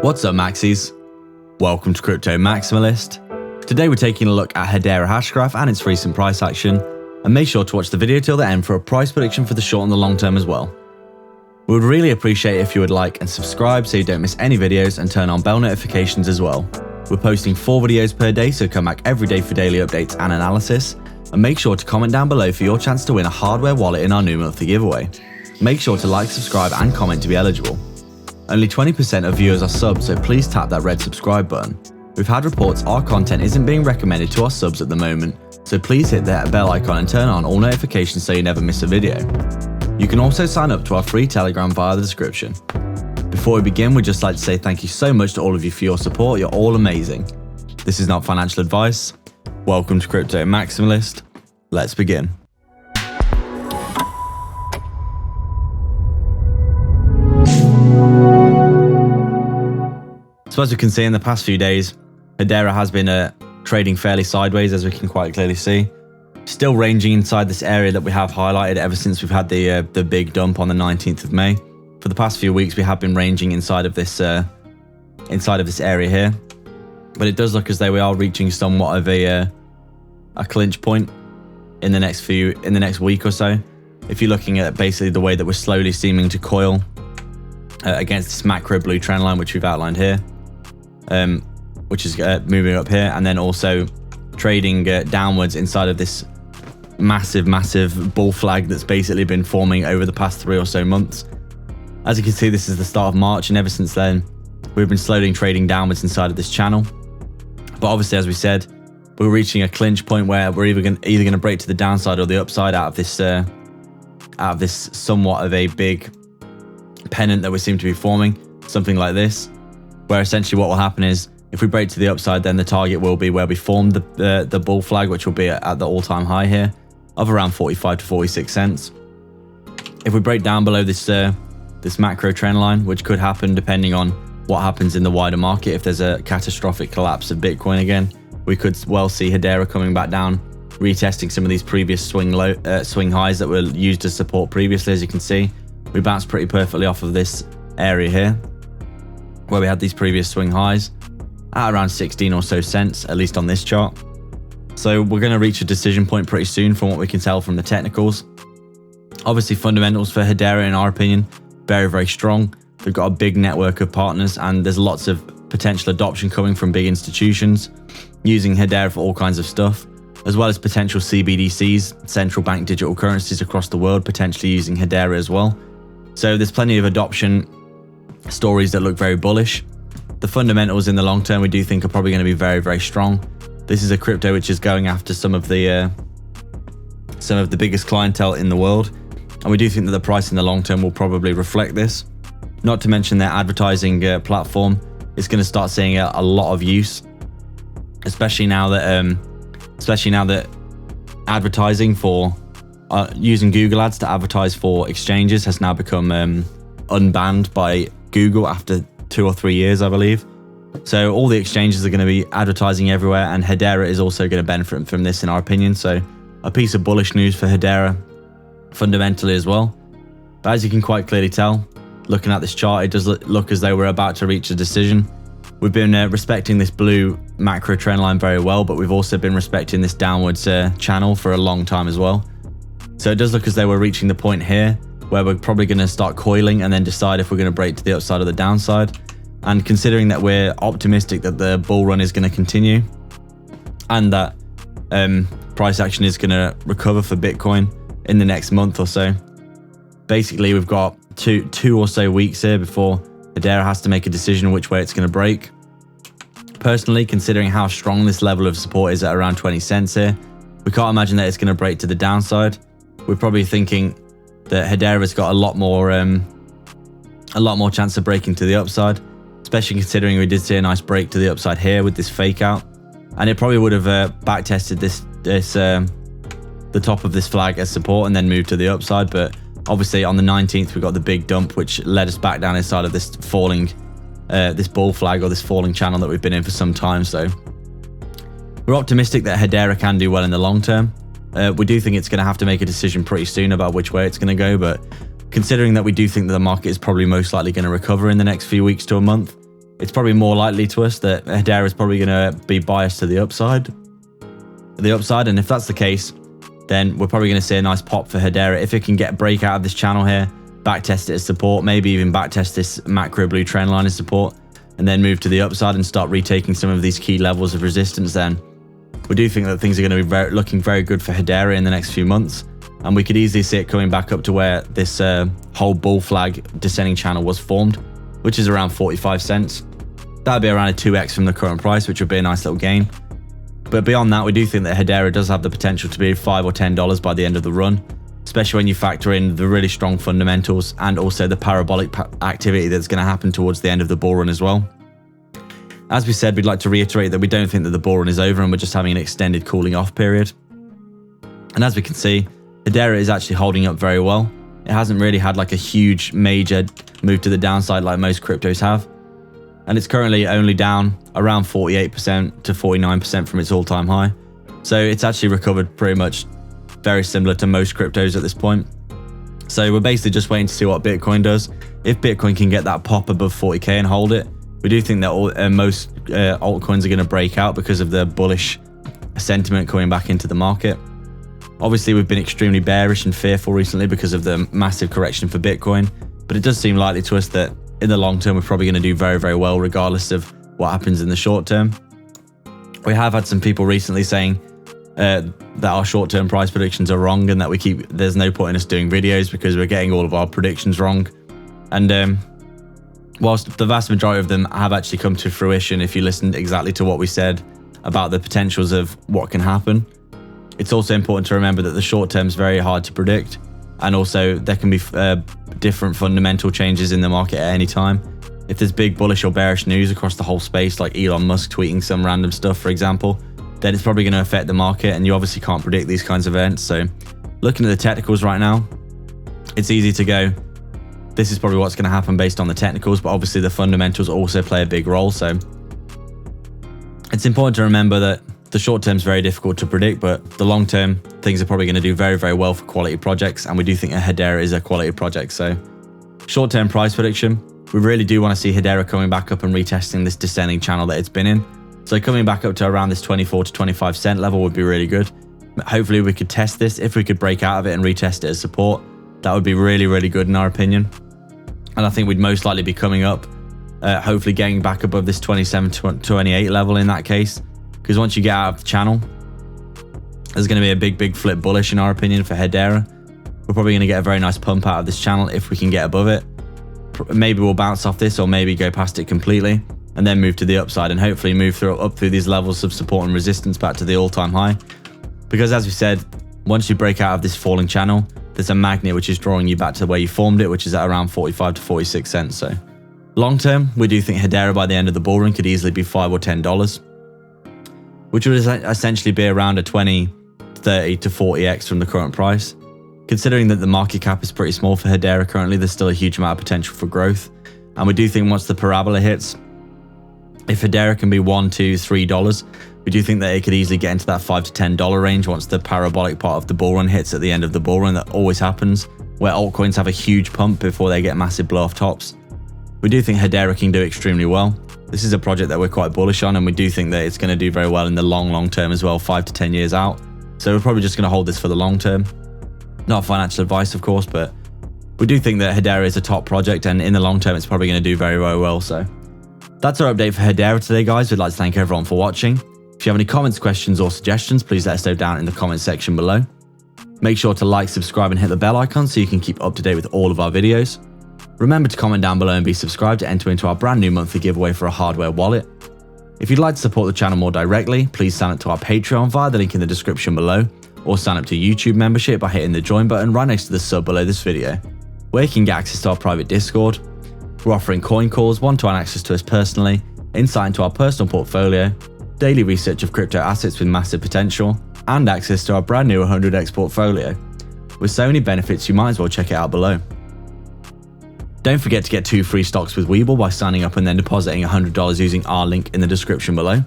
What's up, Maxis? Welcome to Crypto Maximalist. Today we're taking a look at Hedera Hashgraph and its recent price action, and make sure to watch the video till the end for a price prediction for the short and the long term as well. We would really appreciate it if you would like and subscribe so you don't miss any videos, and turn on bell notifications as well. We're posting 4 videos per day, so come back every day for daily updates and analysis, and make sure to comment down below for your chance to win a hardware wallet in our new monthly giveaway. Make sure to like, subscribe and comment to be eligible. Only 20% of viewers are subs, so please tap that red subscribe button. We've had reports our content isn't being recommended to our subs at the moment, so please hit that bell icon and turn on all notifications so you never miss a video. You can also sign up to our free Telegram via the description. Before we begin, we'd just like to say thank you so much to all of you for your support. You're all amazing. This is not financial advice. Welcome to Crypto Maximalist. Let's begin. So as we can see in the past few days, Hedera has been trading fairly sideways, as we can quite clearly see. Still ranging inside this area that we have highlighted ever since we've had the big dump on the 19th of May. For the past few weeks, we have been ranging inside of this area here. But it does look as though we are reaching somewhat of a clinch point in the next week or so. If you're looking at basically the way that we're slowly seeming to coil against this macro blue trend line, which we've outlined here. Which is moving up here, and then also trading downwards inside of this massive bull flag that's basically been forming over the past 3 or so months. As you can see, this is the start of March, and ever since then we've been slowly trading downwards inside of this channel. But obviously, as we said, we're reaching a clinch point where we're either going to break to the downside or the upside out of this somewhat of a big pennant that we seem to be forming, something like this. Where essentially what will happen is, if we break to the upside, then the target will be where we formed the bull flag, which will be at the all-time high here of around 45 to 46 cents. If we break down below this macro trend line, which could happen depending on what happens in the wider market, if there's a catastrophic collapse of Bitcoin again, we could well see Hedera coming back down, retesting some of these previous swing highs that were used as support previously. As you can see, we bounced pretty perfectly off of this area here, where we had these previous swing highs at around 16 or so cents, at least on this chart. So we're going to reach a decision point pretty soon from what we can tell from the technicals. Obviously, fundamentals for Hedera, in our opinion, very strong. They've got a big network of partners, and there's lots of potential adoption coming from big institutions using Hedera for all kinds of stuff, as well as potential CBDCs, central bank digital currencies across the world, potentially using Hedera as well. So there's plenty of adoption stories that look very bullish. The fundamentals in the long term, we do think, are probably going to be very strong. This is a crypto which is going after some of the biggest clientele in the world, and we do think that the price in the long term will probably reflect this. Not to mention their advertising platform is going to start seeing a lot of use, especially now that advertising for using Google ads to advertise for exchanges has now become unbanned by Google after 2 or 3 years, I believe. So all the exchanges are going to be advertising everywhere, and Hedera is also going to benefit from this, in our opinion. So a piece of bullish news for Hedera fundamentally as well. But as you can quite clearly tell, looking at this chart, it does look as though we're about to reach a decision. We've been respecting this blue macro trend line very well, but we've also been respecting this downwards channel for a long time as well. So it does look as though we're reaching the point here where we're probably going to start coiling and then decide if we're going to break to the upside or the downside. And considering that we're optimistic that the bull run is going to continue and that price action is going to recover for Bitcoin in the next month or so, basically we've got two or so weeks here before Hedera has to make a decision which way it's going to break. Personally, considering how strong this level of support is at around 20 cents here, we can't imagine that it's going to break to the downside. We're probably thinking that Hedera's got a lot more chance of breaking to the upside, especially considering we did see a nice break to the upside here with this fake out, and it probably would have back tested the top of this flag as support and then moved to the upside. But obviously on the 19th we got the big dump, which led us back down inside of this falling this bull flag, or this falling channel that we've been in for some time. So we're optimistic that Hedera can do well in the long term. We do think it's going to have to make a decision pretty soon about which way it's going to go, but considering that we do think that the market is probably most likely going to recover in the next few weeks to a month, it's probably more likely to us that Hedera is probably going to be biased to the upside. And if that's the case, then we're probably going to see a nice pop for Hedera. If it can get a break out of this channel here, backtest it as support, maybe even backtest this macro blue trend line as support, and then move to the upside and start retaking some of these key levels of resistance, then we do think that things are going to be looking very good for Hedera in the next few months. And we could easily see it coming back up to where this whole bull flag descending channel was formed, which is around 45 cents. That would be around a 2x from the current price, which would be a nice little gain. But beyond that, we do think that Hedera does have the potential to be $5 or $10 by the end of the run, especially when you factor in the really strong fundamentals and also the parabolic activity that's going to happen towards the end of the bull run as well. As we said, we'd like to reiterate that we don't think that the bull run is over and we're just having an extended cooling off period. And as we can see, Hedera is actually holding up very well. It hasn't really had like a huge major move to the downside like most cryptos have. And it's currently only down around 48% to 49% from its all-time high. So it's actually recovered pretty much very similar to most cryptos at this point. So we're basically just waiting to see what Bitcoin does. If Bitcoin can get that pop above 40k and hold it, we do think that most altcoins are going to break out because of the bullish sentiment coming back into the market. Obviously, we've been extremely bearish and fearful recently because of the massive correction for Bitcoin, but it does seem likely to us that in the long term, we're probably going to do very, very well regardless of what happens in the short term. We have had some people recently saying that our short-term price predictions are wrong and that there's no point in us doing videos because we're getting all of our predictions wrong. And whilst the vast majority of them have actually come to fruition, if you listened exactly to what we said about the potentials of what can happen, it's also important to remember that the short term is very hard to predict. And also there can be different fundamental changes in the market at any time. If there's big bullish or bearish news across the whole space, like Elon Musk tweeting some random stuff, for example, then it's probably going to affect the market, and you obviously can't predict these kinds of events. So looking at the technicals right now, it's easy to go, this is probably what's going to happen based on the technicals, but obviously the fundamentals also play a big role. So it's important to remember that the short term is very difficult to predict, but the long term, things are probably going to do very, very well for quality projects. And we do think Hedera is a quality project. So short term price prediction, we really do want to see Hedera coming back up and retesting this descending channel that it's been in. So coming back up to around this 24 to 25 cent level would be really good. Hopefully we could test this. If we could break out of it and retest it as support, that would be really, really good in our opinion. And I think we'd most likely be coming up, hopefully getting back above this 27 to 28 level in that case. Because once you get out of the channel, there's going to be a big, big flip bullish in our opinion for Hedera. We're probably going to get a very nice pump out of this channel if we can get above it. Maybe we'll bounce off this or maybe go past it completely and then move to the upside and hopefully move up through these levels of support and resistance back to the all-time high. Because as we said, once you break out of this falling channel, there's a magnet which is drawing you back to where you formed it, which is at around 45 to 46 cents. So long term, we do think Hedera by the end of the bull run could easily be $5 or $10. Which would essentially be around a 20, 30 to 40x from the current price. Considering that the market cap is pretty small for Hedera currently, there's still a huge amount of potential for growth. And we do think once the parabola hits, if Hedera can be $1, $2, $3, we do think that it could easily get into that $5 to $10 range once the parabolic part of the bull run hits at the end of the bull run. That always happens, where altcoins have a huge pump before they get massive blow off tops. We do think Hedera can do extremely well. This is a project that we're quite bullish on, and we do think that it's going to do very well in the long term as well, 5 to 10 years out. So we're probably just going to hold this for the long term. Not financial advice, of course, but we do think that Hedera is a top project, and in the long term, it's probably going to do very, very well. So that's our update for Hedera today, guys. We'd like to thank everyone for watching. If you have any comments, questions, or suggestions, please let us know down in the comments section below. Make sure to like, subscribe, and hit the bell icon so you can keep up to date with all of our videos. Remember to comment down below and be subscribed to enter into our brand new monthly giveaway for a hardware wallet. If you'd like to support the channel more directly, please sign up to our Patreon via the link in the description below, or sign up to YouTube membership by hitting the join button right next to the sub below this video, where you can get access to our private Discord. We're offering coin calls, one-to-one access to us personally, insight into our personal portfolio, daily research of crypto assets with massive potential, and access to our brand new 100x portfolio. With so many benefits, you might as well check it out below. Don't forget to get 2 free stocks with WeBull by signing up and then depositing $100 using our link in the description below.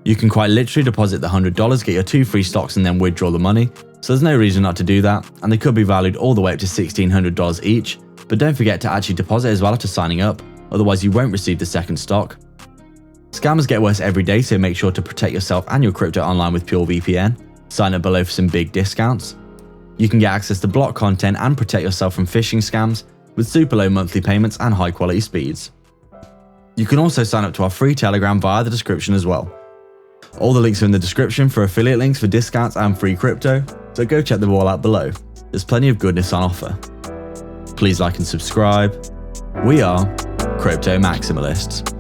You can quite literally deposit the $100, get your 2 free stocks, and then withdraw the money, so there's no reason not to do that, and they could be valued all the way up to $1,600 each. But don't forget to actually deposit as well after signing up, otherwise you won't receive the second stock. Scammers get worse every day, so make sure to protect yourself and your crypto online with PureVPN. Sign up below for some big discounts. You can get access to block content and protect yourself from phishing scams with super low monthly payments and high quality speeds. You can also sign up to our free Telegram via the description as well. All the links are in the description for affiliate links for discounts and free crypto, so go check them all out below. There's plenty of goodness on offer. Please like and subscribe. We are Crypto Maximalists.